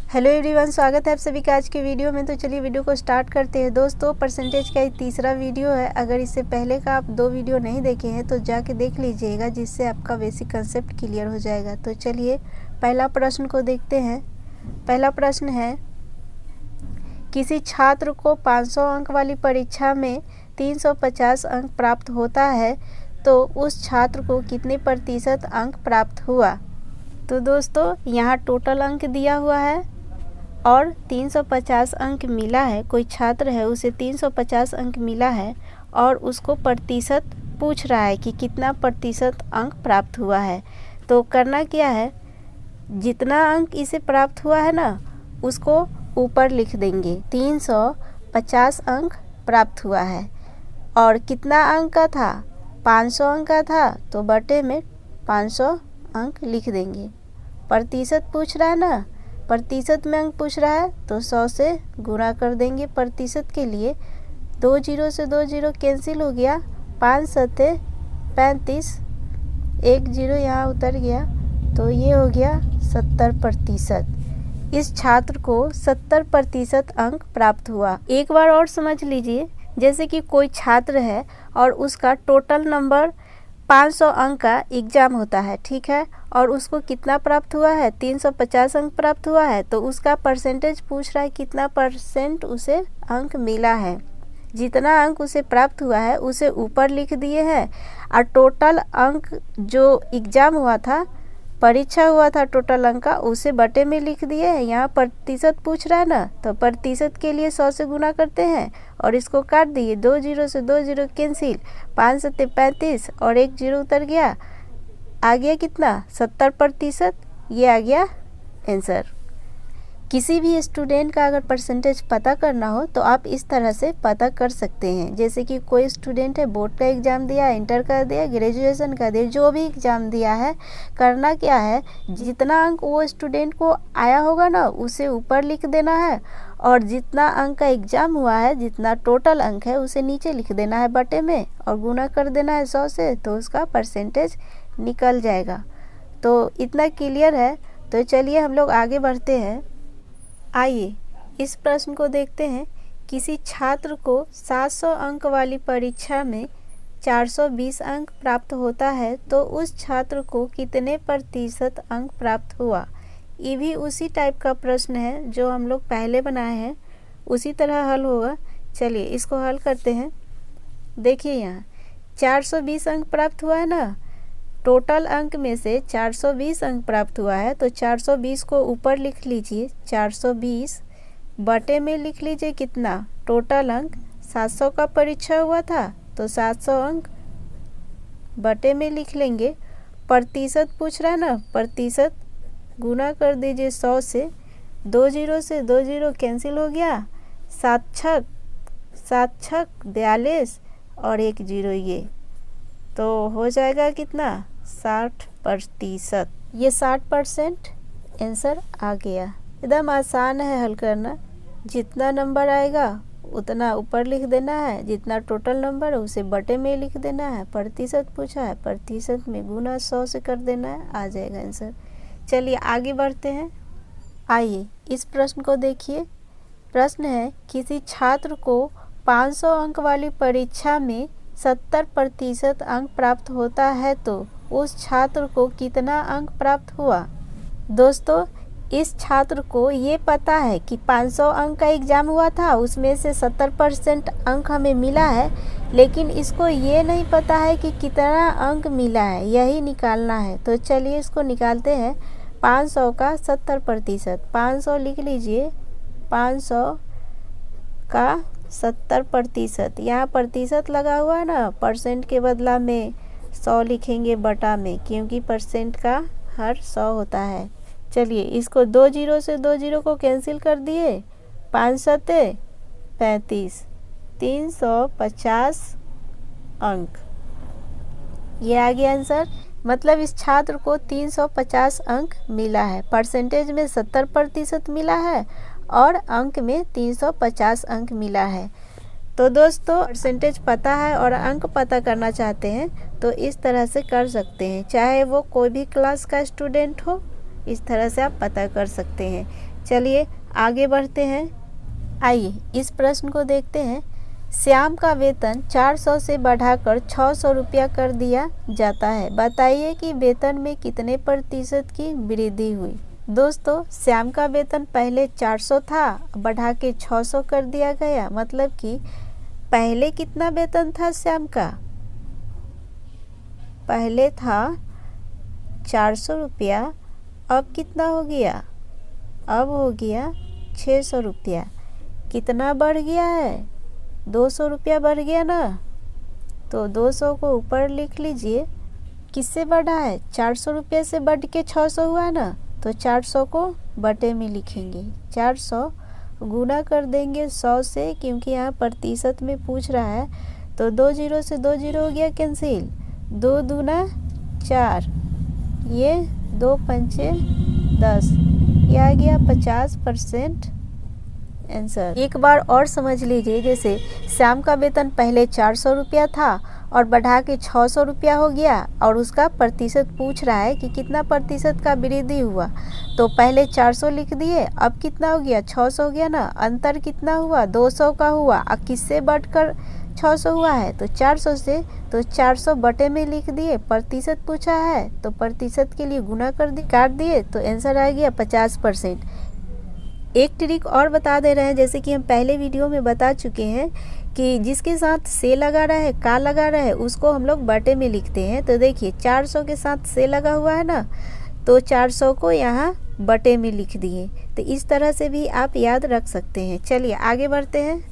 Hello everyone, स्वागत है आप सभी का आज के वीडियो में। तो चलिए वीडियो को स्टार्ट करते हैं। दोस्तों, परसेंटेज का ये तीसरा वीडियो है। अगर इससे पहले का आप 2 वीडियो नहीं देखे हैं तो जाके देख लीजिएगा, जिससे आपका बेसिक कंसेप्ट क्लियर हो जाएगा। तो चलिए पहला प्रश्न को देखते हैं। पहला प्रश्न है, किसी छात्र को 500 अंक वाली परीक्षा में 350 अंक प्राप्त होता है तो उस छात्र को कितने प्रतिशत अंक प्राप्त हुआ। तो दोस्तों, यहाँ टोटल अंक दिया हुआ है और 350 अंक मिला है। कोई छात्र है, उसे 350 अंक मिला है और उसको प्रतिशत पूछ रहा है कि कितना प्रतिशत अंक प्राप्त हुआ है। तो करना क्या है, जितना अंक इसे प्राप्त हुआ है ना, उसको ऊपर लिख देंगे। 350 अंक प्राप्त हुआ है और कितना अंक का था, 500 अंक का था, तो बटे में 500 अंक लिख देंगे। प्रतिशत पूछ रहा है ना, प्रतिशत में अंक पूछ रहा है तो 100 से गुणा कर देंगे। प्रतिशत के लिए 2 जीरो से 2 जीरो कैंसिल हो गया, 5 सत्ते 35, 1 जीरो यहाँ उतर गया, तो ये हो गया 70%। इस छात्र को 70% अंक प्राप्त हुआ। एक बार और समझ लीजिए, जैसे कि कोई छात्र है और उसका टोटल नंबर 500 अंक का एग्ज़ाम होता है, ठीक है, और उसको कितना प्राप्त हुआ है, 350 अंक प्राप्त हुआ है। तो उसका परसेंटेज पूछ रहा है, कितना परसेंट उसे अंक मिला है। जितना अंक उसे प्राप्त हुआ है उसे ऊपर लिख दिए हैं और टोटल अंक जो एग्ज़ाम हुआ था, परीक्षा हुआ था, टोटल अंक का, उसे बटे में लिख दिए हैं। यहाँ प्रतिशत पूछ रहा है ना, तो प्रतिशत के लिए 100 से गुना करते हैं और इसको काट दिए। 2 जीरो से 2 जीरो कैंसिल, 5 सत्ते 35 और 1 जीरो उतर गया, आ गया कितना, 70%। ये आ गया आंसर। किसी भी स्टूडेंट का अगर परसेंटेज पता करना हो तो आप इस तरह से पता कर सकते हैं। जैसे कि कोई स्टूडेंट है, बोर्ड का एग्ज़ाम दिया, इंटर का दिया, ग्रेजुएशन का दिया, जो भी एग्ज़ाम दिया है, करना क्या है, जितना अंक वो स्टूडेंट को आया होगा ना, उसे ऊपर लिख देना है और जितना अंक का एग्ज़ाम हुआ है, जितना टोटल अंक है, उसे नीचे लिख देना है बटे में और गुना कर देना है 100 से, तो उसका परसेंटेज निकल जाएगा। तो इतना क्लियर है। तो चलिए हम लोग आगे बढ़ते हैं। आइए इस प्रश्न को देखते हैं। किसी छात्र को 700 अंक वाली परीक्षा में 420 अंक प्राप्त होता है तो उस छात्र को कितने प्रतिशत अंक प्राप्त हुआ। ये भी उसी टाइप का प्रश्न है जो हम लोग पहले बनाए हैं, उसी तरह हल होगा। चलिए इसको हल करते हैं। देखिए यहाँ 420 अंक प्राप्त हुआ है ना, टोटल अंक में से 420 अंक प्राप्त हुआ है, तो 420 को ऊपर लिख लीजिए, 420 बटे में लिख लीजिए कितना, टोटल अंक 700 का परीक्षा हुआ था तो 700 अंक बटे में लिख लेंगे। प्रतिशत पूछ रहा है ना, प्रतिशत गुना कर दीजिए 100 से, 2 जीरो से 2 जीरो कैंसिल हो गया, 7 छक 42 और 1 जीरो, ये तो हो जाएगा कितना, 60%। ये 60% आंसर आ गया। एकदम आसान है हल करना। जितना नंबर आएगा उतना ऊपर लिख देना है, जितना टोटल नंबर है उसे बटे में लिख देना है। प्रतिशत पूछा है, प्रतिशत में गुना 100 से कर देना है, आ जाएगा आंसर। चलिए आगे बढ़ते हैं। आइए इस प्रश्न को देखिए। प्रश्न है, किसी छात्र को 500 अंक वाली परीक्षा में 70% अंक प्राप्त होता है तो उस छात्र को कितना अंक प्राप्त हुआ। दोस्तों, इस छात्र को ये पता है कि 500 अंक का एग्ज़ाम हुआ था, उसमें से 70% अंक हमें मिला है, लेकिन इसको ये नहीं पता है कि कितना अंक मिला है, यही निकालना है। तो चलिए इसको निकालते हैं। 500 का 70%, 500 लिख लीजिए, 500 का 70%। यहाँ प्रतिशत लगा हुआ है ना, परसेंट के बदला में 100 लिखेंगे बटा में, क्योंकि परसेंट का हर 100 होता है। चलिए इसको 2 जीरो से 2 जीरो को कैंसिल कर दिए, 5 सत्ते 35, 350 अंक, ये आ गया आंसर। मतलब इस छात्र को 350 अंक मिला है। परसेंटेज में 70% मिला है और अंक में 350 अंक मिला है। तो दोस्तों, परसेंटेज पता है और अंक पता करना चाहते हैं तो इस तरह से कर सकते हैं, चाहे वो कोई भी क्लास का स्टूडेंट हो, इस तरह से आप पता कर सकते हैं। चलिए आगे बढ़ते हैं। आइए इस प्रश्न को देखते हैं। श्याम का वेतन 400 से बढ़ाकर 600 रुपया कर दिया जाता है, बताइए कि वेतन में कितने प्रतिशत की वृद्धि हुई। दोस्तों, श्याम का वेतन पहले 400 था, बढ़ा के 600 कर दिया गया। मतलब कि पहले कितना वेतन था श्याम का? पहले था 400 रुपया, अब कितना हो गया? अब हो गया 600 रुपया। कितना बढ़ गया है? 200 रुपया बढ़ गया ना। तो 200 को ऊपर लिख लीजिए। किससे बढ़ा है? 400 रुपये से बढ़ के 600 हुआ ना। तो 400 को बटे में लिखेंगे। 400 गुना कर देंगे 100 से, क्योंकि यहाँ प्रतिशत में पूछ रहा है। तो 2 जीरो से 2 जीरो हो गया कैंसिल। 2 दूना 4, ये 2 पंचे 10, ये आ गया 50% आंसर। एक बार और समझ लीजिए। जैसे श्याम का वेतन पहले 400 रुपया था और बढ़ा के 600 रुपया हो गया, और उसका प्रतिशत पूछ रहा है कि कितना प्रतिशत का वृद्धि हुआ। तो पहले 400 लिख दिए, अब कितना हो गया? 600 हो गया ना। अंतर कितना हुआ? 200 का हुआ। अब किससे बढ़कर 600 हुआ है? तो 400 से। तो 400 बटे में लिख दिए। प्रतिशत पूछा है तो प्रतिशत के लिए गुना कर दिए, काट दिए, तो आंसर आ गया 50%। एक ट्रिक और बता दे रहे हैं, जैसे कि हम पहले वीडियो में बता चुके हैं कि जिसके साथ से लगा रहा है, का लगा रहा है, उसको हम लोग बटे में लिखते हैं। तो देखिए 400 के साथ से लगा हुआ है ना, तो 400 को यहाँ बटे में लिख दिए। तो इस तरह से भी आप याद रख सकते हैं। चलिए आगे बढ़ते हैं।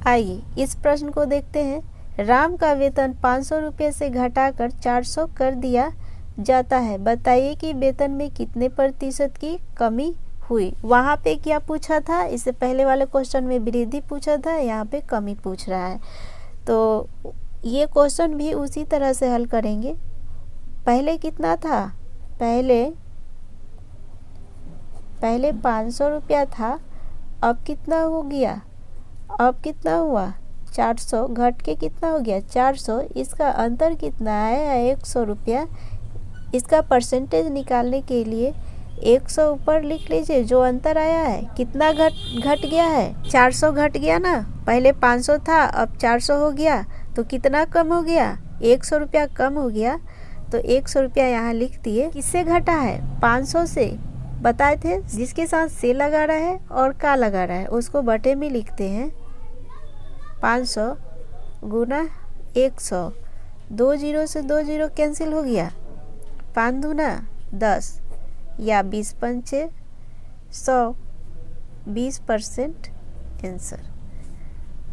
आइए इस प्रश्न को देखते हैं। राम का वेतन 500 रुपये से घटाकर 400 कर दिया जाता है, बताइए कि वेतन में कितने प्रतिशत की कमी हुई। वहाँ पे क्या पूछा था? इससे पहले वाले क्वेश्चन में वृद्धि पूछा था, यहाँ पे कमी पूछ रहा है। तो ये क्वेश्चन भी उसी तरह से हल करेंगे। पहले कितना था? पहले 500 रुपया था, अब कितना हो गया? अब कितना हुआ? 400 घट के कितना हो गया? 400। इसका अंतर कितना आया? 100 रुपया। इसका परसेंटेज निकालने के लिए 100 ऊपर लिख लीजिए। जो अंतर आया है, कितना घट गया है? 400 घट गया ना। पहले 500 था, अब 400 हो गया। तो कितना कम हो गया? 100 रुपया कम हो गया। तो 100 रुपया यहाँ लिख दिए। किससे घटा है? 500 से। बताए थे जिसके साथ से लगा रहा है और का लगा रहा है, उसको बटे में लिखते हैं। 500 गुना 100। 2 जीरो से 2 जीरो कैंसिल हो गया। 5 दूना 10, या 20 पंचे 100, 20% आंसर।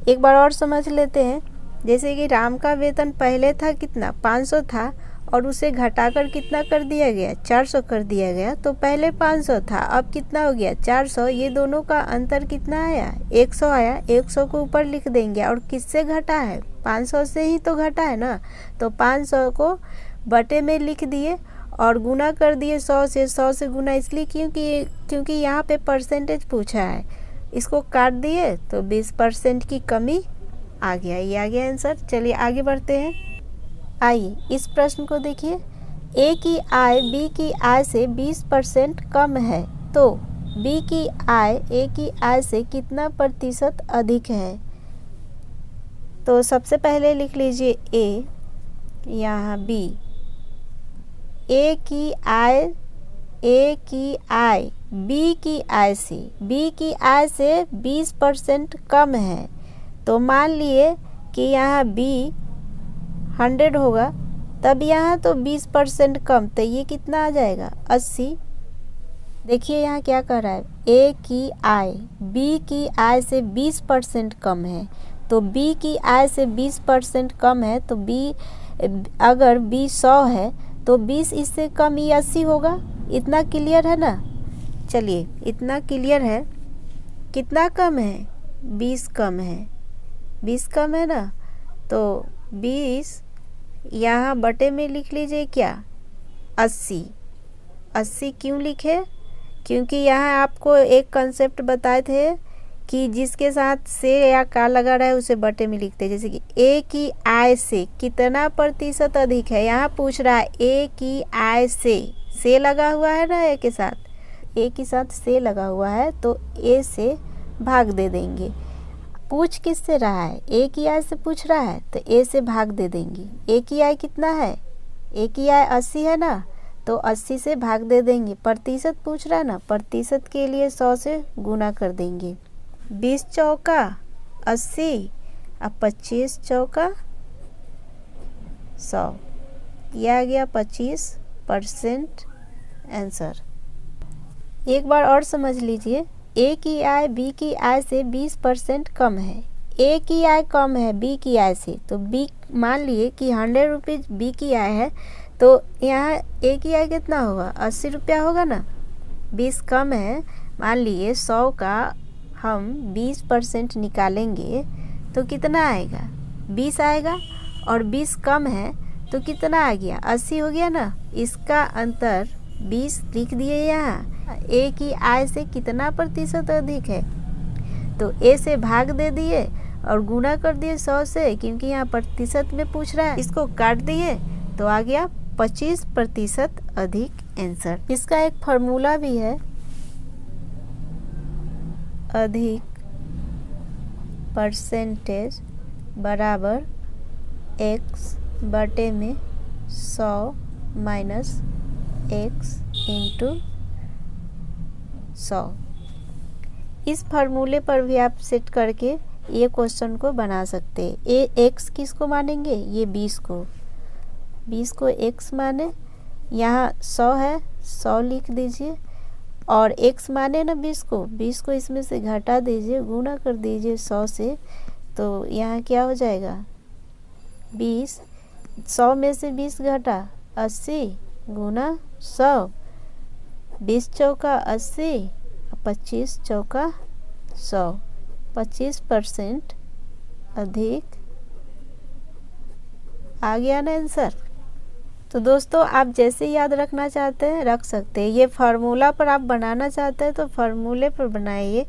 एक बार और समझ लेते हैं। जैसे कि राम का वेतन पहले था कितना? 500 था, और उसे घटाकर कितना कर दिया गया? 400 कर दिया गया। तो पहले 500 था, अब कितना हो गया? 400। ये दोनों का अंतर कितना आया? 100 आया। 100 को ऊपर लिख देंगे। और किससे घटा है? 500 से ही तो घटा है ना। तो 500 को बटे में लिख दिए और गुना कर दिए 100 से। 100 से गुना इसलिए क्योंकि यहाँ पे परसेंटेज पूछा है। इसको काट दिए तो 20% की कमी आ गया। ये आ गया आंसर। चलिए आगे बढ़ते हैं। आइए इस प्रश्न को देखिए। ए की आय बी की आय से 20% कम है, तो बी की आय ए की आय से कितना प्रतिशत अधिक है। तो सबसे पहले लिख लीजिए ए, यहाँ बी। ए की आय बी की आय से 20% कम है। तो मान लिए कि यहाँ बी 100 होगा, तब यहाँ तो 20% कम, तो ये कितना आ जाएगा? 80। देखिए यहाँ क्या कह रहा है? ए की आय बी की आय से 20% कम है। तो बी की आय से 20% कम है, तो बी अगर बी 100 है तो 20 इससे कम ही 80 होगा। इतना क्लियर है ना। चलिए इतना क्लियर है। कितना कम है? 20 कम है। 20 कम है ना। तो 20 यहाँ बटे में लिख लीजिए क्या? 80। 80 क्यों लिखे? क्योंकि यहाँ आपको एक कंसेप्ट बताए थे कि जिसके साथ से या का लगा रहा है उसे बटे में लिखते हैं। जैसे कि ए की आय से कितना प्रतिशत अधिक है। यहाँ पूछ रहा है ए की आय से लगा हुआ है ना ए के साथ, ए के साथ से लगा हुआ है तो ए से भाग दे देंगे। पूछ किससे रहा है, ए की आय से पूछ रहा है तो ए से भाग दे देंगे। ए की आय कितना है, ए की आय 80 है ना, तो 80 से भाग दे देंगे। प्रतिशत पूछ रहा है ना, प्रतिशत के लिए 100 से गुना कर देंगे। 20 चौका 80, अब 25 चौका 100, यह आ गया 25% आंसर। एक बार और समझ लीजिए, ए की आय बी की आय से 20% कम है। ए की आय कम है बी की आय से, तो बी मान लिए कि 100 रुपीज़ बी की आय है, तो यहाँ ए की आय कितना होगा, 80 रुपया होगा ना। 20 कम है, मान लिए 100 का हम 20% निकालेंगे तो कितना आएगा, 20 आएगा। और 20 कम है तो कितना आ गया, 80 हो गया ना। इसका अंतर 20 लिख दिए यहाँ। ए की आय से कितना प्रतिशत अधिक है, तो ए से भाग दे दिए और गुना कर दिए 100 से, क्योंकि यहाँ प्रतिशत में पूछ रहा है। इसको काट दिए तो आ गया 25% अधिक आंसर। इसका एक फॉर्मूला भी है, अधिक परसेंटेज बराबर x बटे में 100 माइनस x इंटू 100। इस फार्मूले पर भी आप सेट करके ये क्वेश्चन को बना सकते हैं। ये x किसको मानेंगे, ये 20 को x माने, यहाँ 100 है 100 लिख दीजिए, और x माने ना 20 को इसमें से घटा दीजिए, गुना कर दीजिए 100 से, तो यहाँ क्या हो जाएगा 20, 100 में से 20 घटा 80 गुना 100, 20 चौका 80, 25 चौका 100, 25% अधिक आ गया ना आंसर। तो दोस्तों आप जैसे याद रखना चाहते हैं रख सकते हैं। ये फार्मूला पर आप बनाना चाहते हैं तो फार्मूले पर बनाइए।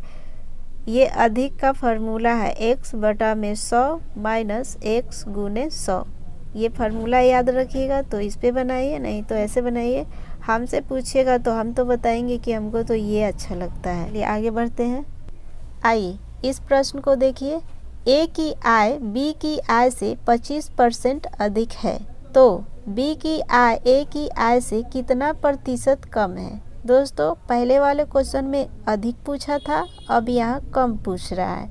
ये अधिक का फार्मूला है x बटा में 100 माइनस x गुने 100। ये फार्मूला याद रखिएगा तो इस पे बनाइए, नहीं तो ऐसे बनाइए। हमसे पूछिएगा तो हम तो बताएंगे कि हमको तो ये अच्छा लगता है। आगे बढ़ते हैं। आइए इस प्रश्न को देखिए। ए की आय बी की आय से 25% अधिक है, तो बी की आय ए की आय से कितना प्रतिशत कम है। दोस्तों पहले वाले क्वेश्चन में अधिक पूछा था, अब यहाँ कम पूछ रहा है,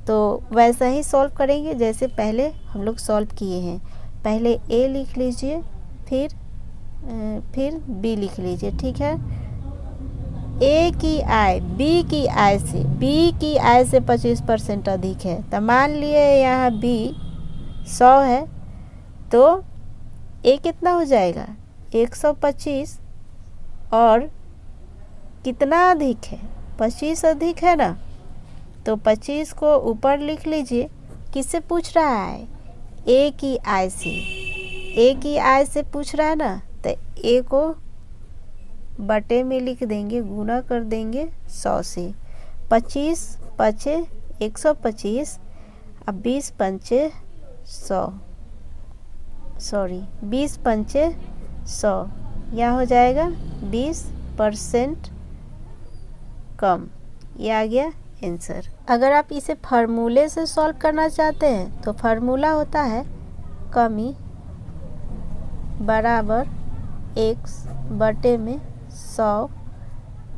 तो वैसा ही सॉल्व करेंगे जैसे पहले हम लोग सॉल्व किए हैं। पहले ए लिख लीजिए, फिर बी लिख लीजिए, ठीक है। ए की आय बी की आय से 25% अधिक है, तो मान लिए यहाँ बी 100 है तो ए कितना हो जाएगा 125, और कितना अधिक है 25 अधिक है ना, तो 25 को ऊपर लिख लीजिए। किससे पूछ रहा है, ए की आय से पूछ रहा है ना, तो ए को बटे में लिख देंगे, गुना कर देंगे 100 से। 25 पचे 125, अब 20 पंचे 100, 20 पंचे 100, यहाँ हो जाएगा 20% कम। ये आ गया आंसर। अगर आप इसे फार्मूले से सॉल्व करना चाहते हैं तो फार्मूला होता है कमी बराबर x बटे में 100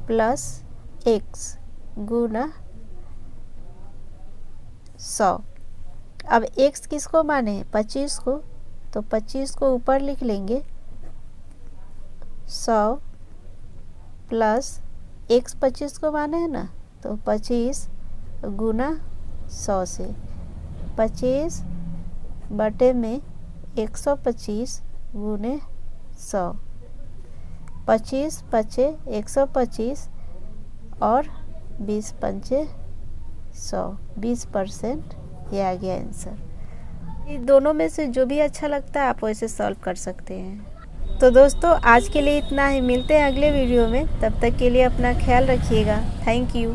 प्लस x गुना 100। अब x किसको माने हैं 25 को, तो 25 को ऊपर लिख लेंगे, 100 प्लस x 25 को माने है ना, तो 25 गुना 100 से। 25 बटे में 125 गुने 100, 25 पचे 125 और 20 पंचे 100, 20%। ये आ गया आंसर। ये दोनों में से जो भी अच्छा लगता है आप वैसे सॉल्व कर सकते हैं। तो दोस्तों आज के लिए इतना ही, मिलते हैं अगले वीडियो में। तब तक के लिए अपना ख्याल रखिएगा। Thank you.